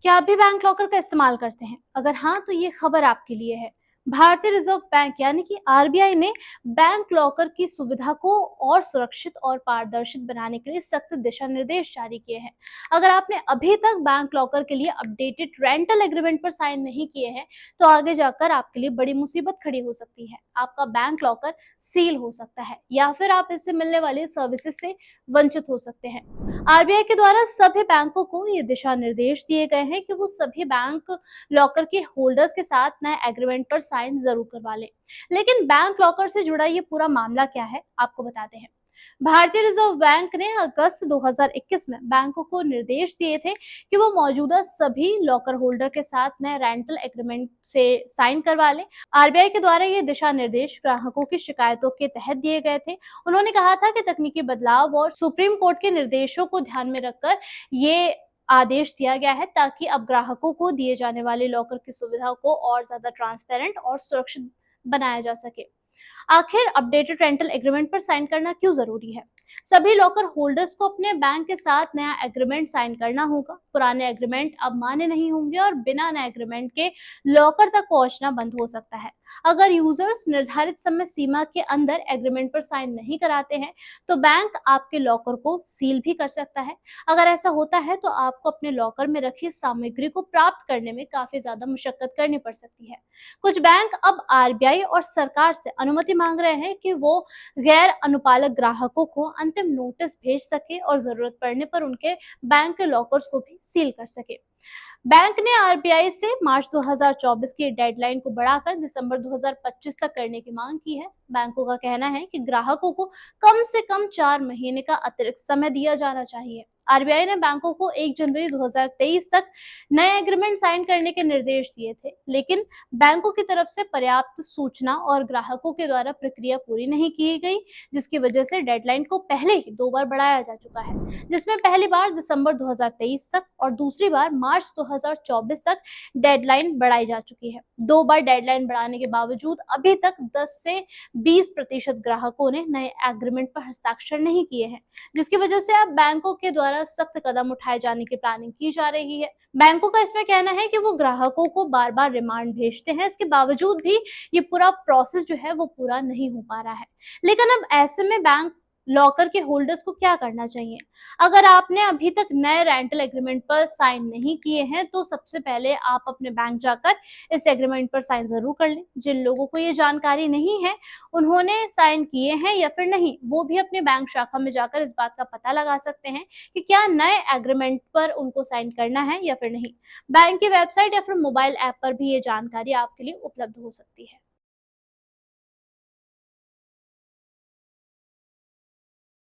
क्या आप भी बैंक लॉकर का इस्तेमाल करते हैं? अगर हाँ, तो ये खबर आपके लिए है। भारतीय रिजर्व बैंक यानी कि आरबीआई ने बैंक लॉकर की सुविधा को और सुरक्षित और पारदर्शित बनाने के लिए सख्त दिशा निर्देश जारी किए हैं। अगर आपने अभी तक बैंक लॉकर के लिए अपडेटेड रेंटल एग्रीमेंट पर साइन नहीं किए हैं, तो आगे जाकर आपके लिए बड़ी मुसीबत खड़ी हो सकती है। आपका बैंक लॉकर सील हो सकता है या फिर आप इससे मिलने वाली सर्विसेज से वंचित हो सकते हैं। आरबीआई के द्वारा सभी बैंकों को ये दिशा निर्देश दिए गए हैं कि वो सभी बैंक लॉकर के होल्डर्स के साथ नए एग्रीमेंट पर साइन जरूर करवा लें। लेकिन बैंक लॉकर से जुड़ा ये पूरा मामला क्या है, आपको बताते हैं। भारतीय रिजर्व बैंक ने अगस्त 2021 में बैंकों को निर्देश दिए थे कि वो मौजूदा सभी लॉकर होल्डर के साथ नए रेंटल एग्रीमेंट से साइन करवा लें। आरबीआई के द्वारा ये दिशा निर्देश ग्राहकों की शिकायतों के तहत दिए गए थे। उन्होंने कहा था कि तकनीकी बदलाव और सुप्रीम कोर्ट के निर्देशों को ध्यान में रखकर ये आदेश दिया गया है, ताकि अब ग्राहकों को दिए जाने वाले लॉकर की सुविधा को और ज्यादा ट्रांसपेरेंट और सुरक्षित बनाया जा सके। आखिर अपडेटेड रेंटल एग्रीमेंट पर साइन करना क्यों जरूरी है? सभी लॉकर होल्डर्स को अपने बैंक के साथ नया एग्रीमेंट साइन करना होगा। पुराने एग्रीमेंट अब मान्य नहीं होंगे और बिना नए एग्रीमेंट के लॉकर तक पहुंचना बंद हो सकता है। अगर यूजर्स निर्धारित समय सीमा के अंदर एग्रीमेंट पर साइन नहीं कराते हैं, तो बैंक आपके लॉकर को सील भी कर सकता है। अगर ऐसा होता है, तो आपको अपने लॉकर में रखी सामग्री को प्राप्त करने में काफी ज्यादा मुशक्कत करनी पड़ सकती है। कुछ बैंक अब आरबीआई और सरकार से अनुमति मांग रहे हैं कि वो गैर अनुपालक ग्राहकों को अंतिम नोटिस भेज सके और जरूरत पड़ने पर उनके बैंक के लॉकर्स को भी सील कर सके। बैंक ने आरबीआई से मार्च 2024 की डेडलाइन को बढ़ाकर दिसंबर 2025 तक करने की मांग की है। बैंकों का कहना है कि ग्राहकों को कम से कम 4 महीने का अतिरिक्त समय दिया जाना चाहिए। आरबीआई ने बैंकों को 1 जनवरी 2023 तक नए एग्रीमेंट साइन करने के निर्देश दिए थे, लेकिन बैंकों की तरफ से पर्याप्त सूचना और ग्राहकों के द्वारा प्रक्रिया पूरी नहीं की गई, जिसकी वजह से डेडलाइन को पहले ही 2 बार बढ़ाया जा चुका है, जिसमें पहली बार दिसंबर 2023 तक और दूसरी बार मार्च 2024 तक डेडलाइन बढ़ाई जा चुकी है। 2 बार डेडलाइन बढ़ाने के बावजूद अभी तक 10 से 20% ग्राहकों ने नए एग्रीमेंट पर हस्ताक्षर नहीं किए हैं, जिसकी वजह से अब बैंकों के द्वारा सख्त कदम उठाए जाने की प्लानिंग की जा रही है। बैंकों का इसमें कहना है कि वो ग्राहकों को बार बार रिमांड भेजते हैं, इसके बावजूद भी ये पूरा प्रोसेस जो है वो पूरा नहीं हो पा रहा है। लेकिन अब ऐसे में बैंक लॉकर के होल्डर्स को क्या करना चाहिए? अगर आपने अभी तक नए रेंटल एग्रीमेंट पर साइन नहीं किए हैं, तो सबसे पहले आप अपने बैंक जाकर इस एग्रीमेंट पर साइन जरूर कर लें। जिन लोगों को ये जानकारी नहीं है, उन्होंने साइन किए हैं या फिर नहीं, वो भी अपने बैंक शाखा में जाकर इस बात का पता लगा सकते हैं कि क्या नए एग्रीमेंट पर उनको साइन करना है या फिर नहीं। बैंक की वेबसाइट या फिर मोबाइल ऐप पर भी ये जानकारी आपके लिए उपलब्ध हो सकती है।